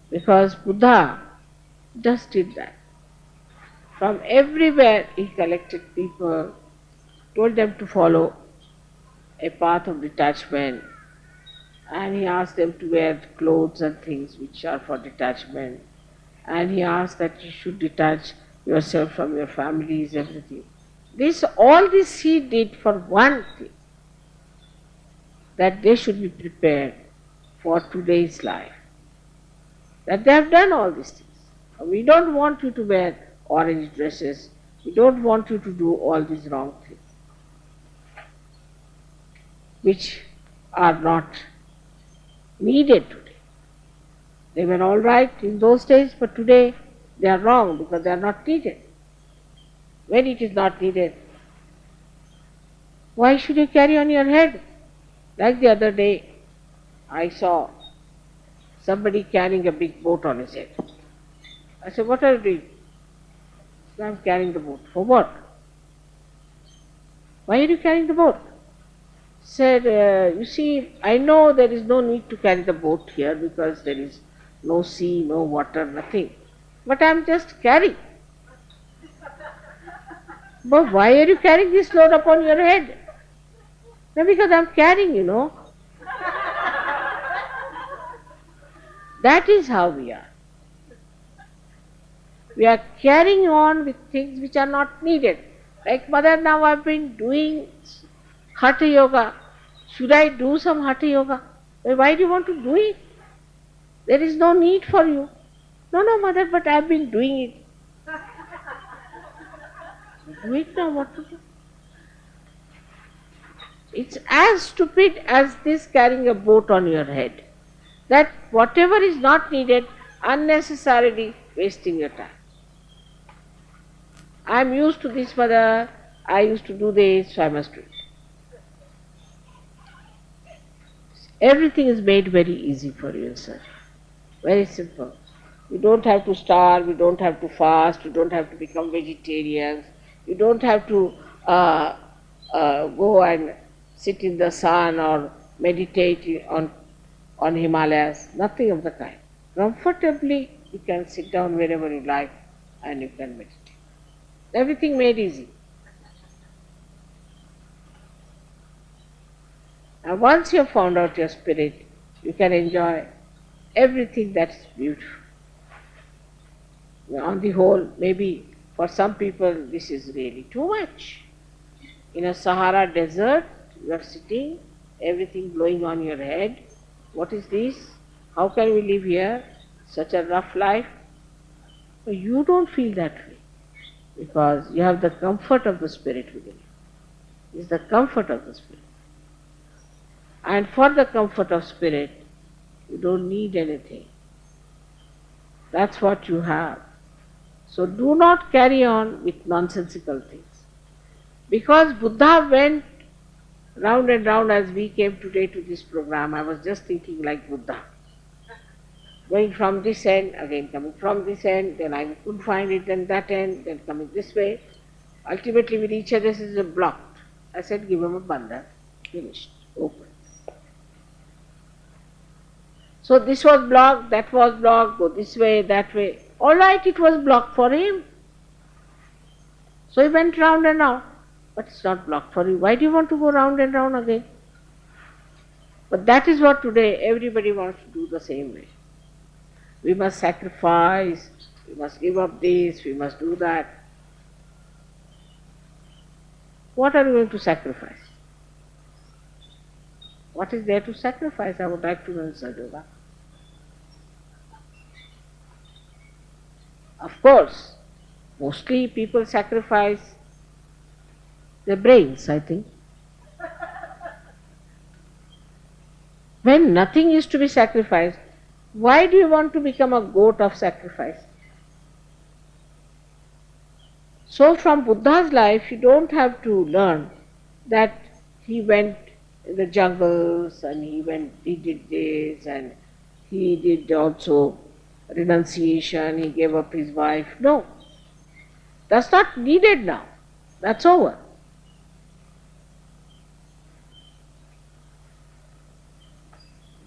Because Buddha just did that. From everywhere he collected people, told them to follow a path of detachment, and he asked them to wear clothes and things which are for detachment, and he asked that you should detach yourself from your families, everything. All this he did for one thing, that they should be prepared for today's life. That they have done all these things. We don't want you to wear orange dresses. We don't want you to do all these wrong things, which are not needed today. They were all right in those days, but today they are wrong because they are not needed. When it is not needed, why should you carry on your head? Like the other day, I saw somebody carrying a big boat on his head. I said, what are you doing? He said, I'm carrying the boat. For what? Why are you carrying the boat? Said, you see, I know there is no need to carry the boat here because there is no sea, no water, nothing. But I am just carrying. But why are you carrying this load upon your head? No, because I am carrying, That is how we are. We are carrying on with things which are not needed. Like mother, now I have been doing Hatha Yoga. Should I do some Hatha Yoga? Why do you want to do it? There is no need for you. No, mother, but I have been doing it. Do it now, what to do? It's as stupid as this carrying a boat on your head. That whatever is not needed, unnecessarily wasting your time. I am used to this, mother. I used to do this, so I must do it. Everything is made very easy for you, sir. Very simple. You don't have to starve, you don't have to fast, you don't have to become vegetarians, you don't have to go and sit in the sun or meditate on Himalayas, nothing of the kind. Comfortably, you can sit down wherever you like and you can meditate. Everything made easy. And once you have found out your spirit, you can enjoy everything that's beautiful. On the whole, maybe for some people this is really too much. In a Sahara desert, you are sitting, everything blowing on your head. What is this? How can we live here? Such a rough life. But you don't feel that way because you have the comfort of the spirit within you. It's the comfort of the spirit. And for the comfort of spirit, you don't need anything. That's what you have. So do not carry on with nonsensical things. Because Buddha went round and round as we came today to this program, I was just thinking like Buddha. Going from this end, again coming from this end, then I couldn't find it, then that end, then coming this way. Ultimately we reach a this is blocked. I said, give him a bandha. Finished. Open. So this was blocked, that was blocked, go this way, that way. All right, it was blocked for him. So he went round and round. But it's not blocked for you. Why do you want to go round and round again? But that is what today everybody wants to do the same way. We must sacrifice, we must give up this, we must do that. What are you going to sacrifice? What is there to sacrifice? I would like to know, Sadhguru. Of course, mostly people sacrifice their brains, I think. When nothing is to be sacrificed, why do you want to become a goat of sacrifice? So from Buddha's life, you don't have to learn that he went in the jungles and he did this and he did also renunciation, he gave up his wife. No, that's not needed now. That's over.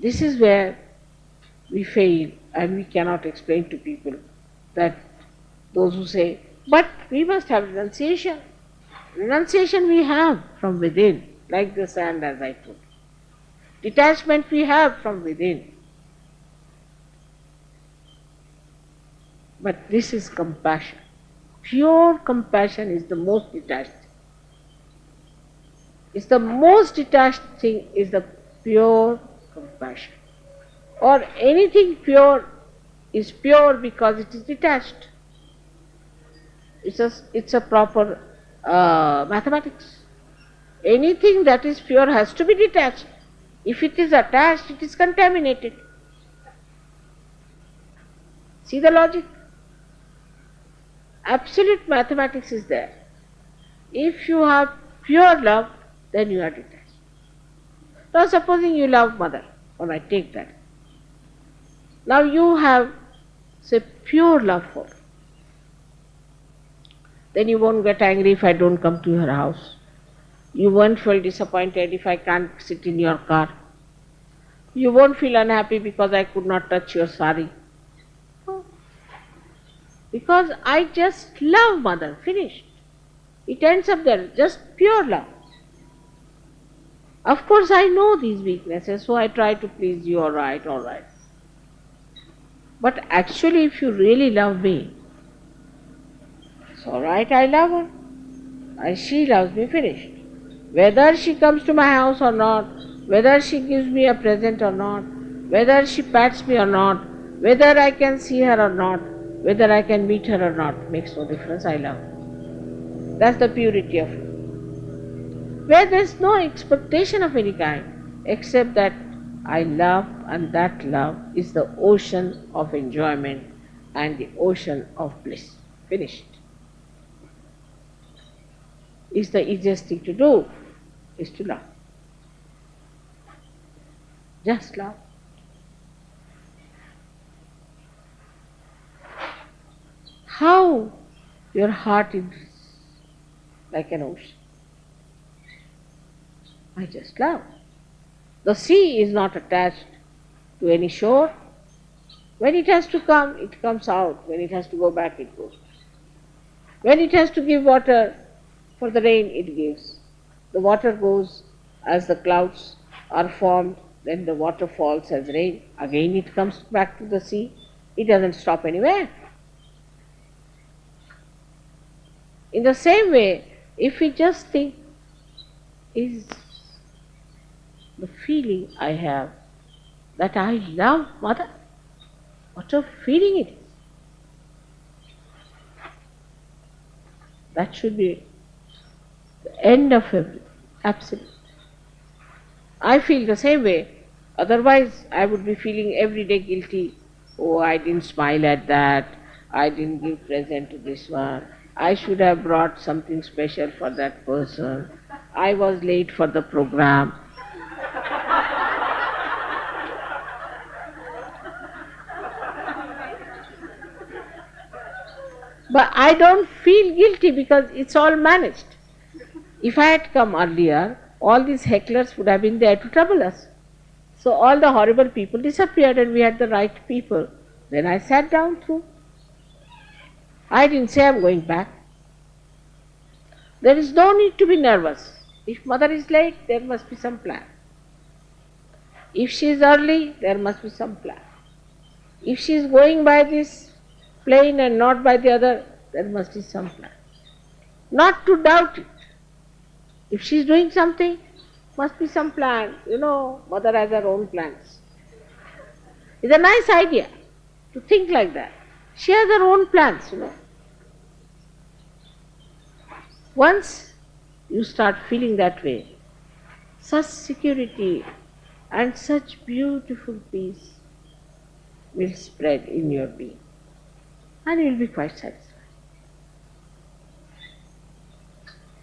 This is where we fail And we cannot explain to people that those who say, but we must have renunciation. Renunciation we have from within, like the sand as I told. Detachment we have from within. But this is compassion. Pure compassion is the most detached. It's the most detached thing is the pure compassion. Or anything pure is pure because it is detached. It's a proper mathematics. Anything that is pure has to be detached. If it is attached, it is contaminated. See the logic? Absolute mathematics is there. If you have pure love, then you are detached. Now supposing you love mother, or I take that. Now you have, say, pure love for her. Then you won't get angry if I don't come to your house. You won't feel disappointed if I can't sit in your car. You won't feel unhappy because I could not touch your sari. Because I just love mother, finished. It ends up there, just pure love. Of course I know these weaknesses, so I try to please you, alright. But actually if you really love me, it's alright, I love her. And she loves me, finished. Whether she comes to my house or not, whether she gives me a present or not, whether she pats me or not, whether I can see her or not, whether I can meet her or not, makes no difference, I love her. That's the purity of love. Where there is no expectation of any kind, except that I love, and that love is the ocean of enjoyment and the ocean of bliss. Finished. It's the easiest thing to do, is to love. Just love. How your heart is like an ocean. I just love. The sea is not attached to any shore. When it has to come, it comes out. When it has to go back, it goes. When it has to give water for the rain, it gives. The water goes as the clouds are formed, then the water falls as rain. Again it comes back to the sea. It doesn't stop anywhere. In the same way, if we just think, is the feeling I have that I love mother, what a feeling it is. That should be the end of everything, absolute. I feel the same way, otherwise I would be feeling every day guilty. Oh, I didn't smile at that, I didn't give present to this one, I should have brought something special for that person, I was late for the program. But I don't feel guilty because it's all managed. If I had come earlier, all these hecklers would have been there to trouble us. So all the horrible people disappeared and we had the right people. Then I sat down through. I didn't say I'm going back. There is no need to be nervous. If mother is late, there must be some plan. If she is early, there must be some plan. If she is going by this plane and not by the other, there must be some plan. Not to doubt it. If she is doing something, must be some plan. You know, mother has her own plans. It's a nice idea to think like that. She has her own plans, you know. Once you start feeling that way, such security and such beautiful peace will spread in your being, and you will be quite satisfied.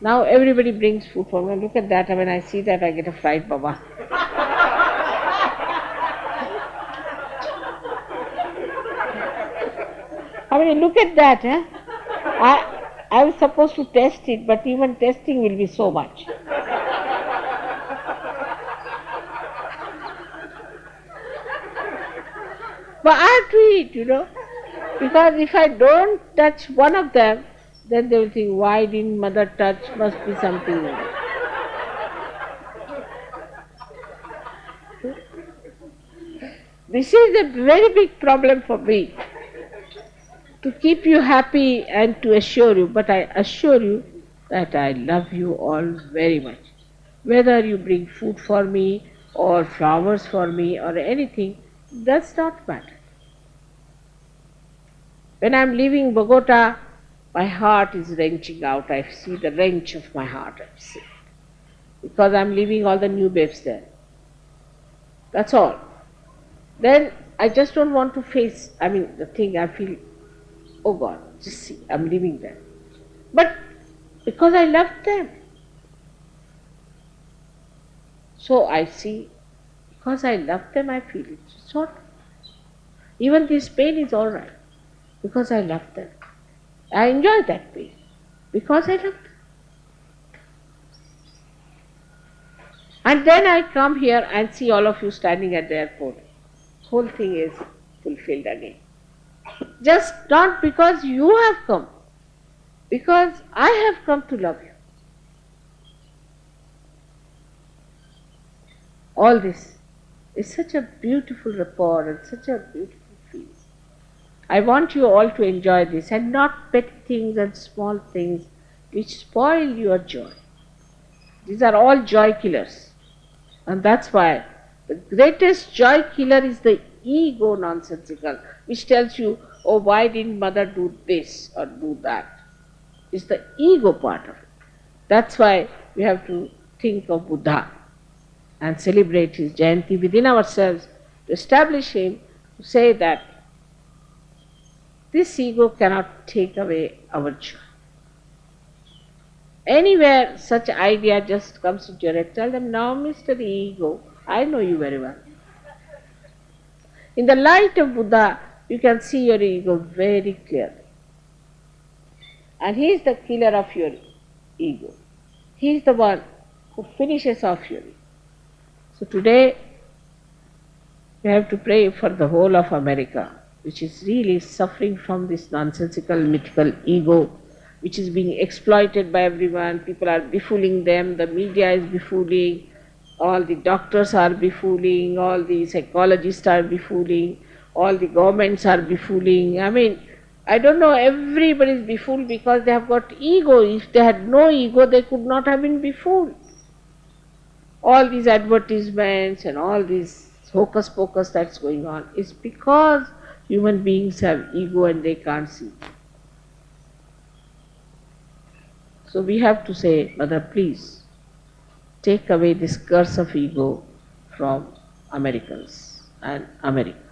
Now everybody brings food for me. Look at that. When I see that, I get a fright, Baba. I mean, look at that. I was supposed to test it, but even testing will be so much. But I have to eat. Because if I don't touch one of them, then they will think, why didn't mother touch? Must be something. This is a very big problem for me, to keep you happy and to assure you. But I assure you that I love you all very much. Whether you bring food for me or flowers for me or anything, does not matter. When I'm leaving Bogota, my heart is wrenching out. I see the wrench of my heart. I see. Because I'm leaving all the new babes there. That's all. Then I just don't want to face, the thing. I feel, oh God, just see, I'm leaving them. But because I love them. So I see, because I love them, I feel it. It's not. Even this pain is all right, because I love them. I enjoy that pain, because I love them. And then I come here and see all of you standing at the airport. Whole thing is fulfilled again. Just not because you have come, because I have come to love you. All this is such a beautiful rapport and such a beautiful feeling. I want you all to enjoy this and not petty things and small things which spoil your joy. These are all joy killers. And that's why the greatest joy killer is the ego nonsensical, which tells you, oh, why didn't mother do this or do that? It's the ego part of it. That's why we have to think of Buddha and celebrate his Jayanti within ourselves, to establish him, to say that this ego cannot take away our joy. Anywhere such idea just comes into your head, tell them, now Mr. Ego, I know you very well. In the light of Buddha, you can see your ego very clearly. And he is the killer of your ego. He is the one who finishes off your ego. So today, we have to pray for the whole of America, which is really suffering from this nonsensical, mythical ego, which is being exploited by everyone. People are befooling them, the media is befooling, all the doctors are befooling, all the psychologists are befooling, all the governments are befooling. I don't know, everybody is befooled because they have got ego. If they had no ego, they could not have been befooled. All these advertisements and all this hocus pocus that's going on is because human beings have ego and they can't see. So we have to say, Mother, please take away this curse of ego from Americans and America.